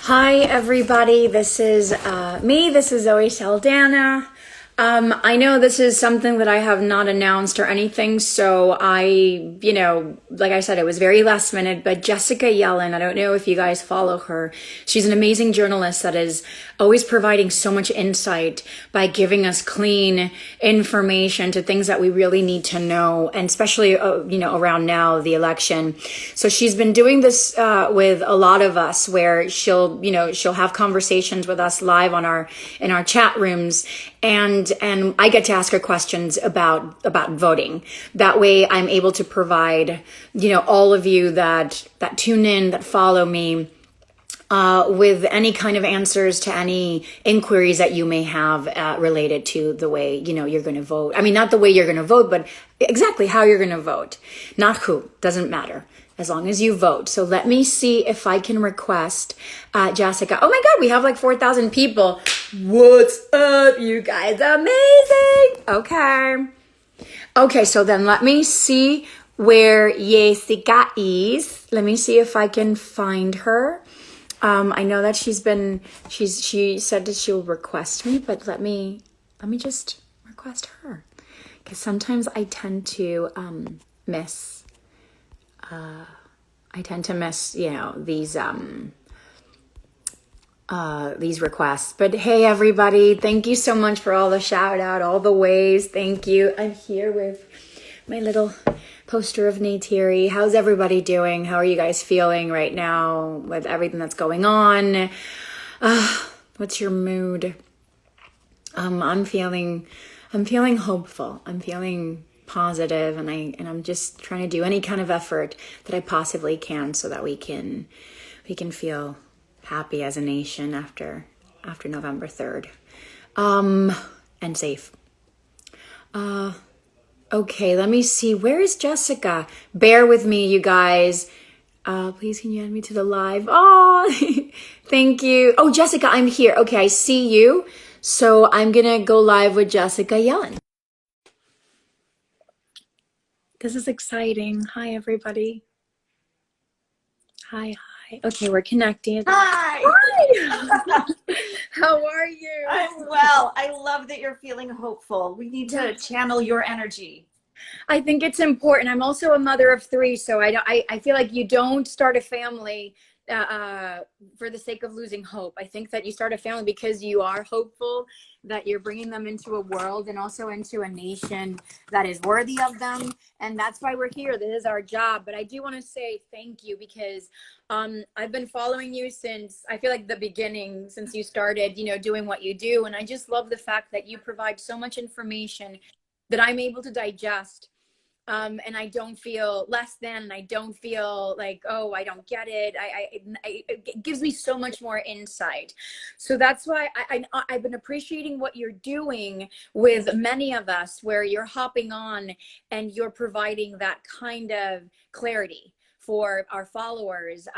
Hi, everybody. This is me. This is Zoe Saldaña. I know this is something that I have not announced or anything, so like I said, it was very last minute, but Jessica Yellen, I don't know if you guys follow her. She's an amazing journalist that is always providing so much insight by giving us clean information to things that we really need to know, and especially, around now, the election. So she's been doing this with a lot of us where she'll have conversations with us live in our chat rooms, and I get to ask her questions about voting. That way I'm able to provide, all of you that tune in, that follow me, with any kind of answers to any inquiries that you may have related to the way, you're going to vote. I mean, not the way you're going to vote, but exactly how you're going to vote. Not who, doesn't matter, as long as you vote. So let me see if I can request Jessica. Oh my God, we have like 4,000 people. What's up, you guys? Amazing. Okay, so then let me see where Jessica is. Let me see if I can find her. I know that she said that she'll request me, but let me just request her, because sometimes I tend to miss these requests. But hey, everybody, thank you so much for all the shout out, all the ways. Thank you. I'm here with my little poster of Neytiri. How's everybody doing? How are you guys feeling right now with everything that's going on? What's your mood? I'm feeling hopeful. I'm feeling positive, and I'm just trying to do any kind of effort that I possibly can so that we can feel happy as a nation after November 3rd. And safe. Okay, let me see. Where is Jessica? Bear with me, you guys. Please, can you add me to the live? Oh, thank you. Oh, Jessica, I'm here. Okay, I see you. So I'm going to go live with Jessica Yellen. This is exciting. Hi, everybody. Hi. Okay, we're connecting. Hi. How are you? I'm well. I love that you're feeling hopeful. We need to channel your energy. I think it's important. I'm also a mother of 3, so I feel like you don't start a family for the sake of losing hope. I think that you start a family because you are hopeful that you're bringing them into a world and also into a nation that is worthy of them. And that's why we're here. This is our job. But I do want to say thank you, because I've been following you since, I feel like, the beginning, since you started, doing what you do. And I just love the fact that you provide so much information that I'm able to digest. And I don't feel less than, and I don't feel like, oh, I don't get it. It gives me so much more insight. So that's why I've been appreciating what you're doing with many of us, where you're hopping on and you're providing that kind of clarity for our followers,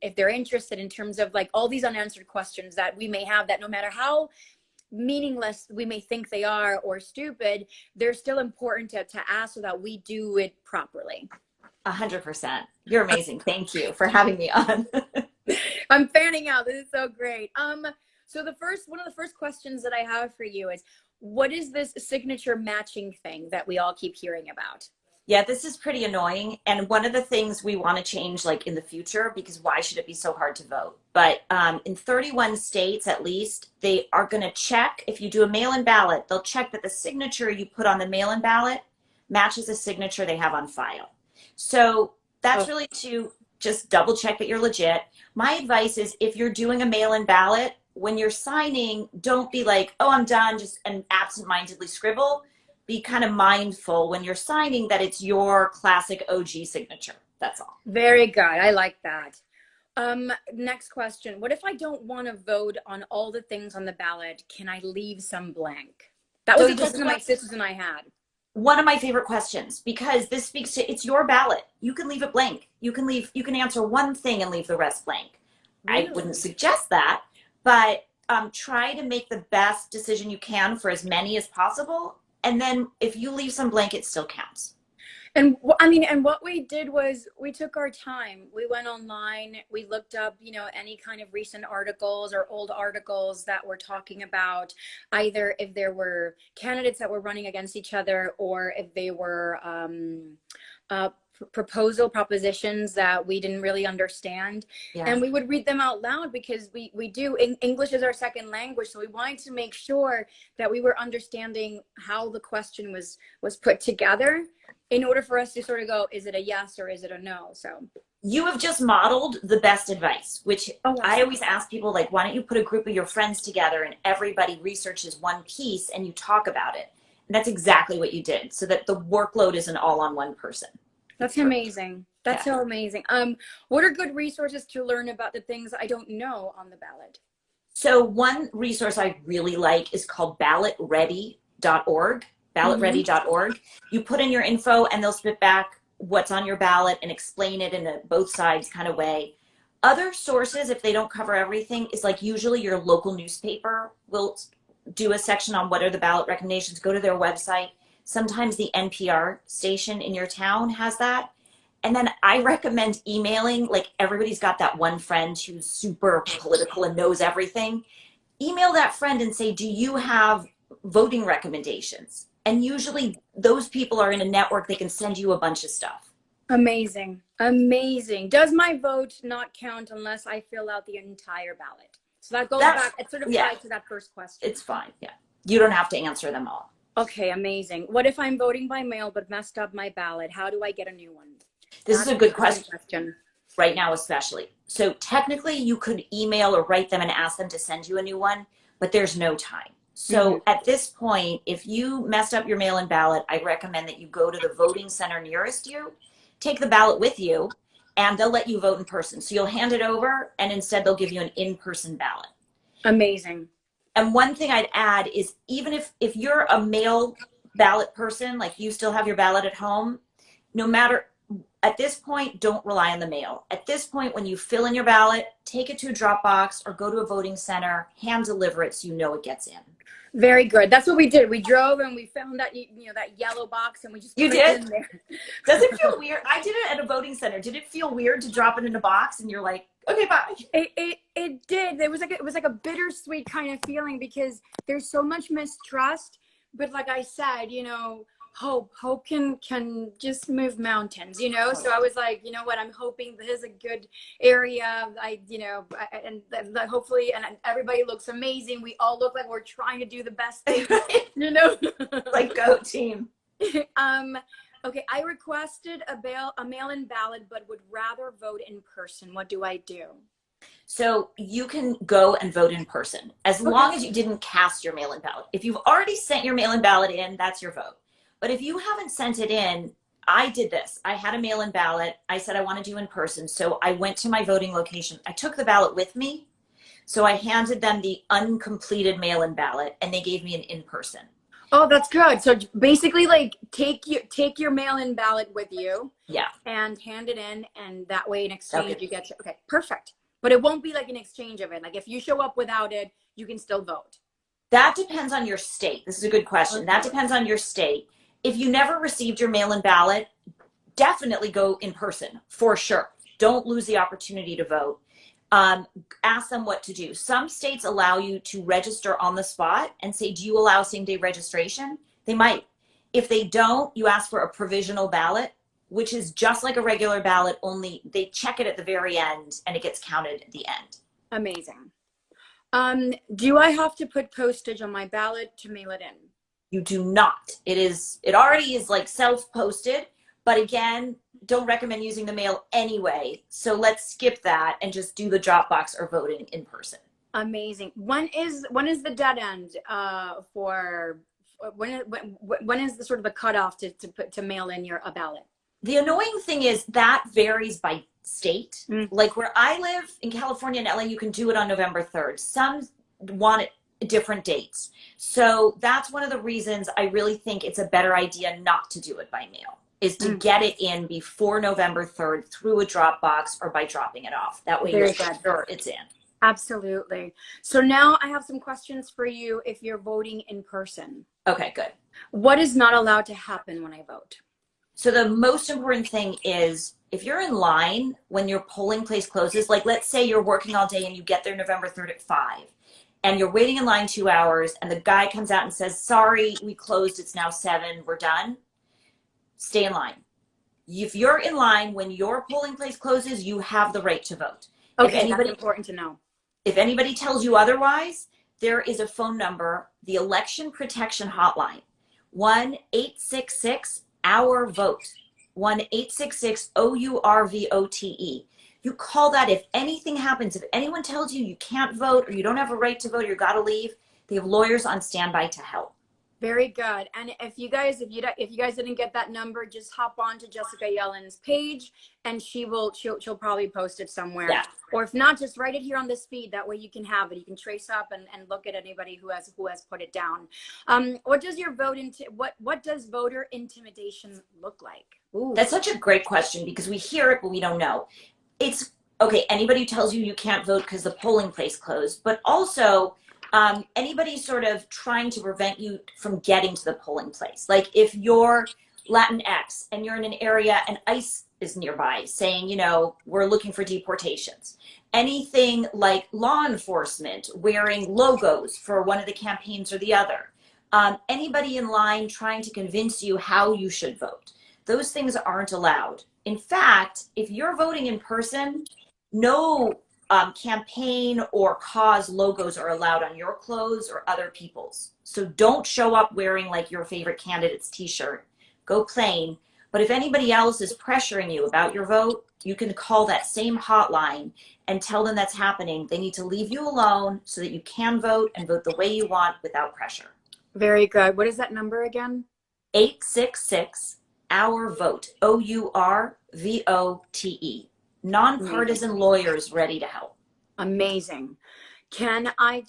if they're interested, in terms of like all these unanswered questions that we may have, that no matter how meaningless we may think they are, or stupid, they're still important to ask, so that we do it properly. 100%. You're amazing. Thank you for having me on. I'm fanning out. This is so great. So one of the first questions that I have for you is, what is this signature matching thing that we all keep hearing about? Yeah, this is pretty annoying. And one of the things we want to change, like, in the future, because why should it be so hard to vote? But in 31 states, at least, they are going to check, if you do a mail-in ballot, they'll check that the signature you put on the mail-in ballot matches the signature they have on file. So that's really to just double check that you're legit. My advice is, if you're doing a mail-in ballot, when you're signing, don't be like, oh, I'm done, and absentmindedly scribble. Be kind of mindful when you're signing that it's your classic OG signature. That's all. Very good. I like that. Next question. What if I don't want to vote on all the things on the ballot? Can I leave some blank? That was a question my sisters and I had. One of my favorite questions, because this speaks to, it's your ballot. You can leave it blank. You can answer one thing and leave the rest blank. Really? I wouldn't suggest that, but try to make the best decision you can for as many as possible. And then if you leave some blank, it still counts. And I mean, and what we did was we took our time. We went online, we looked up, any kind of recent articles or old articles that were talking about either if there were candidates that were running against each other or if they were propositions that we didn't really understand. Yeah. And we would read them out loud because we do, English is our second language. So we wanted to make sure that we were understanding how the question was put together in order for us to sort of go, is it a yes or is it a no? So you have just modeled the best advice, which I always ask people, like, why don't you put a group of your friends together and everybody researches one piece and you talk about it? And that's exactly what you did, so that the workload isn't all on one person. That's amazing. That's so amazing. What are good resources to learn about the things I don't know on the ballot? So one resource I really like is called ballotready.org. Ballotready.org. You put in your info and they'll spit back what's on your ballot and explain it in a both sides kind of way. Other sources, if they don't cover everything, is like usually your local newspaper will do a section on what are the ballot recommendations. Go to their website. Sometimes the NPR station in your town has that. And then I recommend emailing, like everybody's got that one friend who's super political and knows everything. Email that friend and say, do you have voting recommendations? And usually those people are in a network, they can send you a bunch of stuff. Amazing. Amazing. Does my vote not count unless I fill out the entire ballot? So that goes back, it's sort of tied to that first question. It's fine, yeah. You don't have to answer them all. Okay, amazing. What if I'm voting by mail but messed up my ballot? How do I get a new one? This is a good question right now, especially. So technically you could email or write them and ask them to send you a new one, but there's no time. So at this point, if you messed up your mail-in ballot, I recommend that you go to the voting center nearest you, take the ballot with you, and they'll let you vote in person. So you'll hand it over, and instead they'll give you an in-person ballot. Amazing. And one thing I'd add is, even if you're a mail ballot person, like you still have your ballot at home, no matter, at this point, don't rely on the mail. At this point, when you fill in your ballot, take it to a drop box or go to a voting center, hand deliver it so you know it gets in. Very good. That's what we did. We drove and we found that, that yellow box and we just put it in there. Does it feel weird? I did it at a voting center. Did it feel weird to drop it in a box and you're like, okay, bye? It did. It was like a bittersweet kind of feeling because there's so much mistrust. But like I said, hope can just move mountains, So I was like, you know what, I'm hoping this is a good area. And hopefully, and everybody looks amazing. We all look like we're trying to do the best thing, Like, go team. Okay, I requested a mail-in ballot, but would rather vote in person. What do I do? So you can go and vote in person as long as you didn't cast your mail-in ballot. If you've already sent your mail-in ballot in, that's your vote. But if you haven't sent it in, I did this. I had a mail-in ballot. I said I want to do in person. So I went to my voting location. I took the ballot with me. So I handed them the uncompleted mail-in ballot and they gave me an in-person. Oh, that's good. So basically, like, take your mail-in ballot with you. Yeah. And hand it in, and that way in exchange you get okay, perfect. But it won't be like an exchange of it. Like if you show up without it, you can still vote. That depends on your state. This is a good question. Okay. That depends on your state. If you never received your mail-in ballot, definitely go in person for sure. Don't lose the opportunity to vote. Ask them what to do. Some states allow you to register on the spot and say, do you allow same-day registration? They might. If they don't, you ask for a provisional ballot, which is just like a regular ballot, only they check it at the very end and it gets counted at the end. Amazing. Do I have to put postage on my ballot to mail it in? You do not. It already is like self-posted, but again, don't recommend using the mail anyway. So let's skip that and just do the drop box or voting in person. Amazing. When is the dead end when is the sort of the cutoff to mail in a ballot? The annoying thing is that varies by state. Like where I live in California and LA, you can do it on November 3rd. Some want it different dates. So that's one of the reasons I really think it's a better idea not to do it by mail, is to get it in before November 3rd through a drop box or by dropping it off. That way you're sure it's in. Absolutely. So now I have some questions for you if you're voting in person. Okay, good. What is not allowed to happen when I vote? So the most important thing is if you're in line when your polling place closes, like let's say you're working all day and you get there November 3rd at 5 and you're waiting in line 2 hours and the guy comes out and says, sorry, we closed, it's now 7, we're done. Stay in line. If you're in line when your polling place closes, you have the right to vote. Okay, that's important to know. If anybody tells you otherwise, there is a phone number, the Election Protection Hotline, 1-866-OUR-VOTE, 1-866-OURVOTE. You call that if anything happens, if anyone tells you you can't vote or you don't have a right to vote or you got to leave, they have lawyers on standby to help. Very good. And if you guys didn't get that number, just hop on to Jessica Yellen's page and she'll probably post it somewhere. Yeah. Or if not, just write it here on this feed. That way you can have it. You can trace up and look at anybody who has put it down. What does what does voter intimidation look like? Ooh. That's such a great question because we hear it, but we don't know. It's okay. Anybody who tells you you can't vote because the polling place closed, but also anybody sort of trying to prevent you from getting to the polling place. Like if you're Latinx and you're in an area and ICE is nearby saying, you know, we're looking for deportations. Anything like law enforcement wearing logos for one of the campaigns or the other. Anybody in line trying to convince you how you should vote. Those things aren't allowed. In fact, if you're voting in person, no campaign or cause logos are allowed on your clothes or other people's. So don't show up wearing like your favorite candidate's t-shirt. Go plain. But if anybody else is pressuring you about your vote, you can call that same hotline and tell them that's happening. They need to leave you alone so that you can vote and vote the way you want without pressure. Very good. What is that number again? 866-OUR-VOTE, OURVOTE. Nonpartisan lawyers ready to help. Amazing. Can I,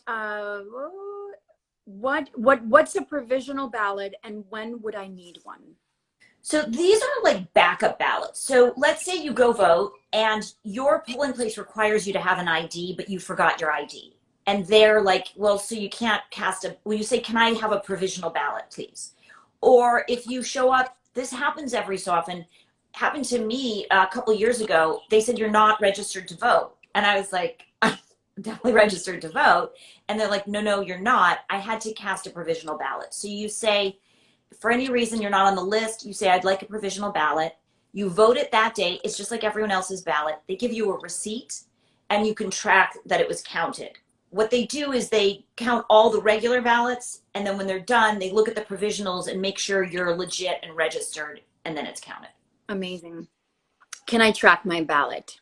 what's a provisional ballot and when would I need one? So these are like backup ballots. So let's say you go vote and your polling place requires you to have an ID, but you forgot your ID. And they're like, well, so you can't well, you say, can I have a provisional ballot, please? Or if you show up, this happens every so often, happened to me a couple of years ago. They said, you're not registered to vote. And I was like, I'm definitely registered to vote. And they're like, no, you're not. I had to cast a provisional ballot. So you say, for any reason you're not on the list, you say, I'd like a provisional ballot. You vote it that day. It's just like everyone else's ballot. They give you a receipt and you can track that it was counted. What they do is they count all the regular ballots. And then when they're done, they look at the provisionals and make sure you're legit and registered. And then it's counted. Amazing. Can I track my ballot?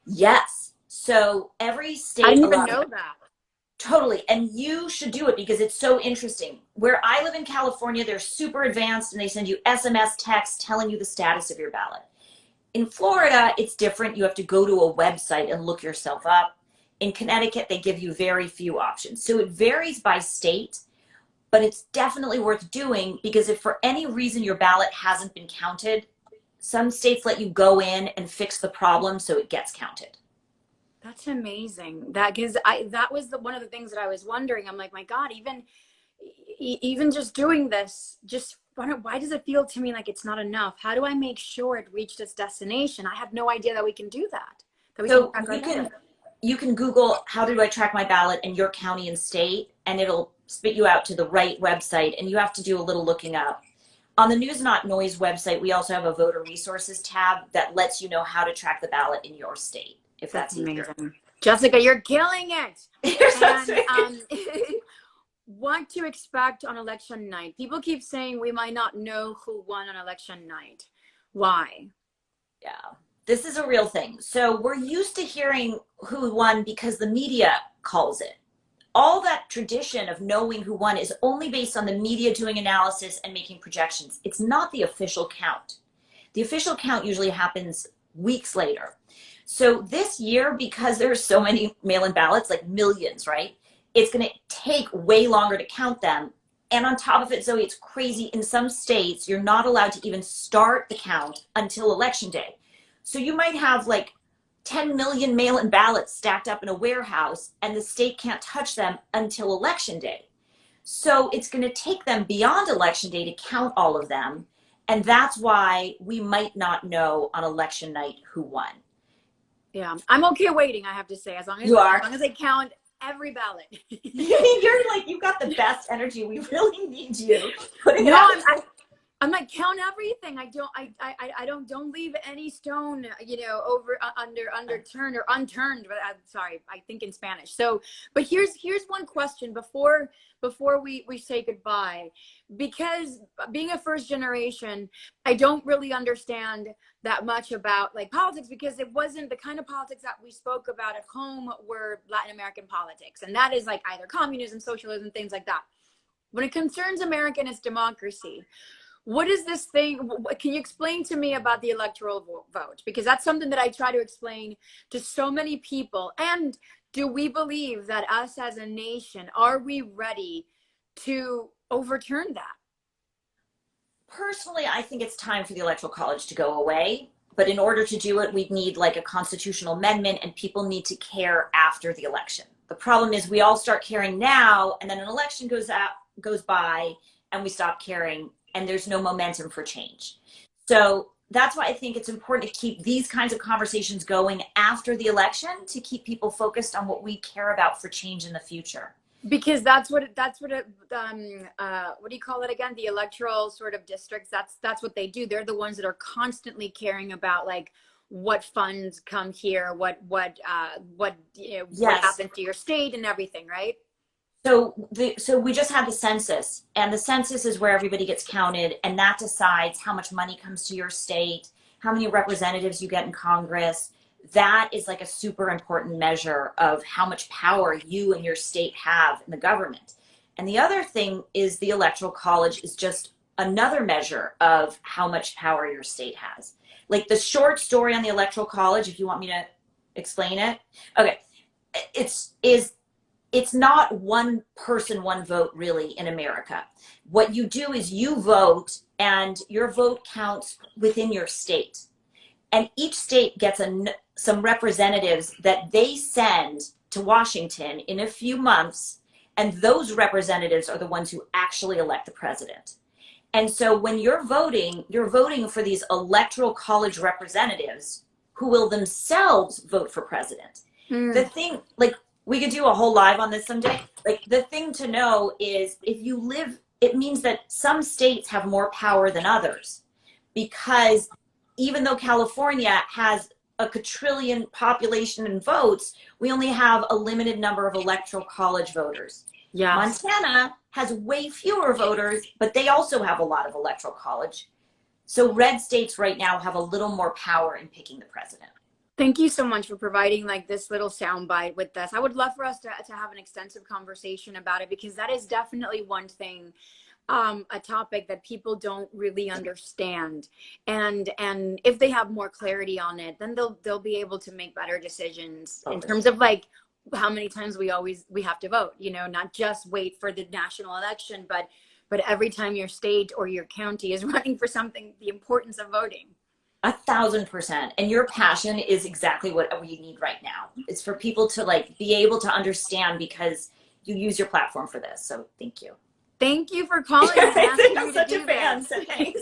Yes. So every state. I didn't even know that. Totally. And you should do it because it's so interesting. Where I live in California, they're super advanced and they send you SMS texts telling you the status of your ballot. In Florida, it's different. You have to go to a website and look yourself up. In Connecticut, they give you very few options. So it varies by state, but it's definitely worth doing because if for any reason your ballot hasn't been counted, some states let you go in and fix the problem so it gets counted. That's amazing. That was one of the things that I was wondering. I'm like, my God, even just doing this, why does it feel to me like it's not enough? How do I make sure it reached its destination? I had no idea that we can do that. You can Google, how do I track my ballot in your county and state, and it'll spit you out to the right website, and you have to do a little looking up. On the News Not Noise website, we also have a voter resources tab that lets you know how to track the ballot in your state, if that's easier. Amazing. Jessica, you're killing it. You're so sweet. What to expect on election night? People keep saying we might not know who won on election night. Why? Yeah, this is a real thing. So we're used to hearing who won because the media calls it. All that tradition of knowing who won is only based on the media doing analysis and making projections. It's not the official count. The official count usually happens weeks later. So this year, because there's so many mail-in ballots, like millions, right? It's going to take way longer to count them. And on top of it, Zoe, it's crazy. In some states, you're not allowed to even start the count until election day. So you might have like 10 million mail-in ballots stacked up in a warehouse and the state can't touch them until election day. So it's going to take them beyond election day to count all of them. And that's why we might not know on election night who won. Yeah, I'm okay waiting, I have to say, as long as they count every ballot. You're like, you've got the best energy. We really need you. No, I'm like, count everything. I don't leave any stone, underturned or unturned. But I'm sorry, I think in Spanish. So, but here's one question before we say goodbye, because being a first generation, I don't really understand that much about like politics, because it wasn't the kind of politics that we spoke about at home were Latin American politics, and that is like either communism, socialism, things like that. When it concerns America and its democracy, what is this thing? Can you explain to me about the electoral vote? Because that's something that I try to explain to so many people. And do we believe that us as a nation, are we ready to overturn that? Personally, I think it's time for the Electoral College to go away. But in order to do it, we'd need like a constitutional amendment, and people need to care after the election. The problem is we all start caring now, and then an election goes by and we stop caring, and there's no momentum for change. So that's why I think it's important to keep these kinds of conversations going after the election, to keep people focused on what we care about for change in the future. Because that's what do you call it again? The electoral sort of districts. That's what they do. They're the ones that are constantly caring about like what funds come here, what happens to your state and everything, right? So we just had the census, and the census is where everybody gets counted, and that decides how much money comes to your state, how many representatives you get in Congress. That is like a super important measure of how much power you and your state have in the government. And the other thing is the Electoral College is just another measure of how much power your state has. Like the short story on the Electoral College, if you want me to explain it. Okay. It's not one person, one vote really in America. What you do is you vote, and your vote counts within your state. And each state gets some representatives that they send to Washington in a few months. And those representatives are the ones who actually elect the president. And so when you're voting for these Electoral College representatives who will themselves vote for president. The thing, like, we could do a whole live on this someday. Like, the thing to know is it means that some states have more power than others, because even though California has a quadrillion population and votes, we only have a limited number of Electoral College voters. Yeah. Montana has way fewer voters, but they also have a lot of Electoral College. So red states right now have a little more power in picking the president. Thank you so much for providing like this little soundbite with this. I would love for us to have an extensive conversation about it, because that is definitely one thing, a topic that people don't really understand. And if they have more clarity on it, then they'll be able to make better decisions in terms of like how many times we have to vote, not just wait for the national election, but every time your state or your county is running for something, the importance of voting. 1,000%. And your passion is exactly what we need right now. It's for people to like be able to understand, because you use your platform for this. So thank you. Thank you for calling and asking me to do fan, this. so thanks.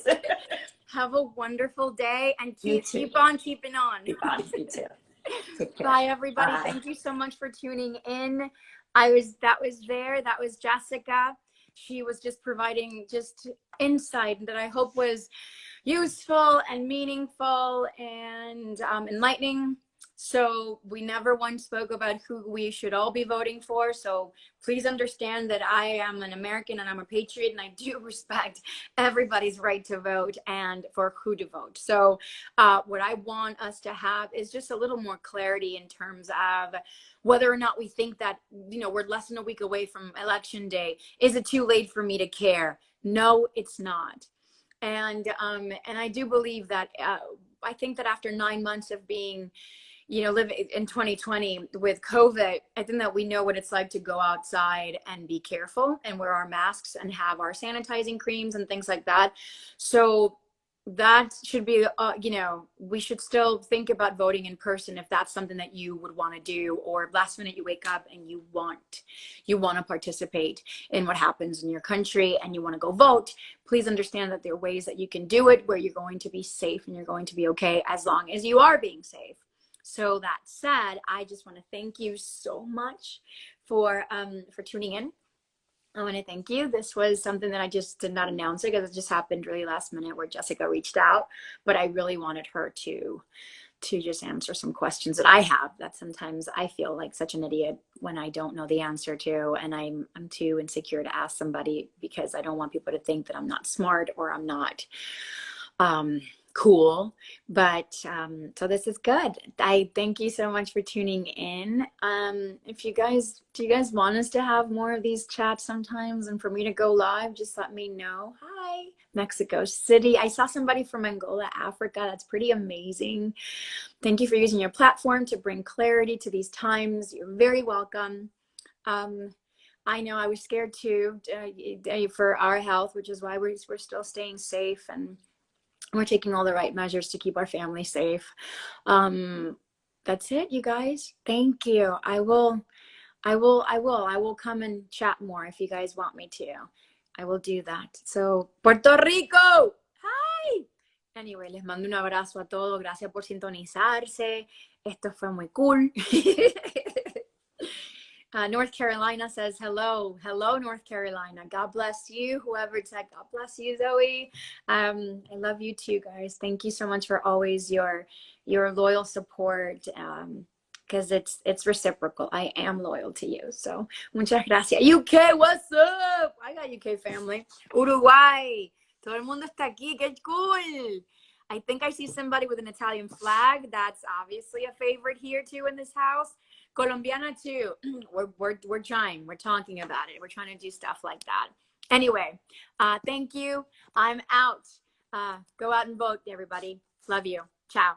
Have a wonderful day, and keep on keeping on. You too. Take care. Bye, everybody. Bye. Thank you so much for tuning in. That was Jessica. She was just providing just insight that I hope was useful and meaningful and enlightening. So we never once spoke about who we should all be voting for. So please understand that I am an American and I'm a patriot, and I do respect everybody's right to vote and for who to vote. So what I want us to have is just a little more clarity in terms of whether or not we think that, we're less than a week away from election day. Is it too late for me to care? No, it's not. And I do believe that I think that after 9 months of being, living in 2020 with COVID, I think that we know what it's like to go outside and be careful and wear our masks and have our sanitizing creams and things like that. So that should be, you know, we should still think about voting in person if that's something that you would want to do, or last minute you wake up and you want to participate in what happens in your country and you want to go vote. Please understand that there are ways that you can do it where you're going to be safe and you're going to be okay, as long as you are being safe. So that said, I just want to thank you so much for tuning in. I want to thank you. This was something that I just did not announce it because it just happened really last minute where Jessica reached out, but I really wanted her to just answer some questions that I have that sometimes I feel like such an idiot when I don't know the answer to, and I'm too insecure to ask somebody because I don't want people to think that I'm not smart or I'm not cool. But so this is good. I thank you so much for tuning in. If you guys, do you guys want us to have more of these chats sometimes and for me to go live, just let me know. Hi, Mexico City. I saw somebody from Angola, Africa. That's pretty amazing. Thank you for using your platform to bring clarity to these times. You're very welcome. I know I was scared too for our health, which is why we're still staying safe, and we're taking all the right measures to keep our family safe. That's it, you guys. Thank you. I will come and chat more if you guys want me to. I will do that. So, Puerto Rico. Hi. Anyway, les mando un abrazo a todos. Gracias por sintonizarse. Esto fue muy cool. North Carolina says hello. Hello, North Carolina. God bless you. Whoever said God bless you, Zoe. I love you too, guys. Thank you so much for always your loyal support. Because it's reciprocal. I am loyal to you. So, muchas gracias. UK, what's up? I got UK family. Uruguay. Todo el mundo está aquí. Qué cool. I think I see somebody with an Italian flag. That's obviously a favorite here too in this house. Colombiana too. We're trying. We're talking about it. We're trying to do stuff like that. Anyway, thank you. I'm out. Go out and vote, everybody. Love you. Ciao.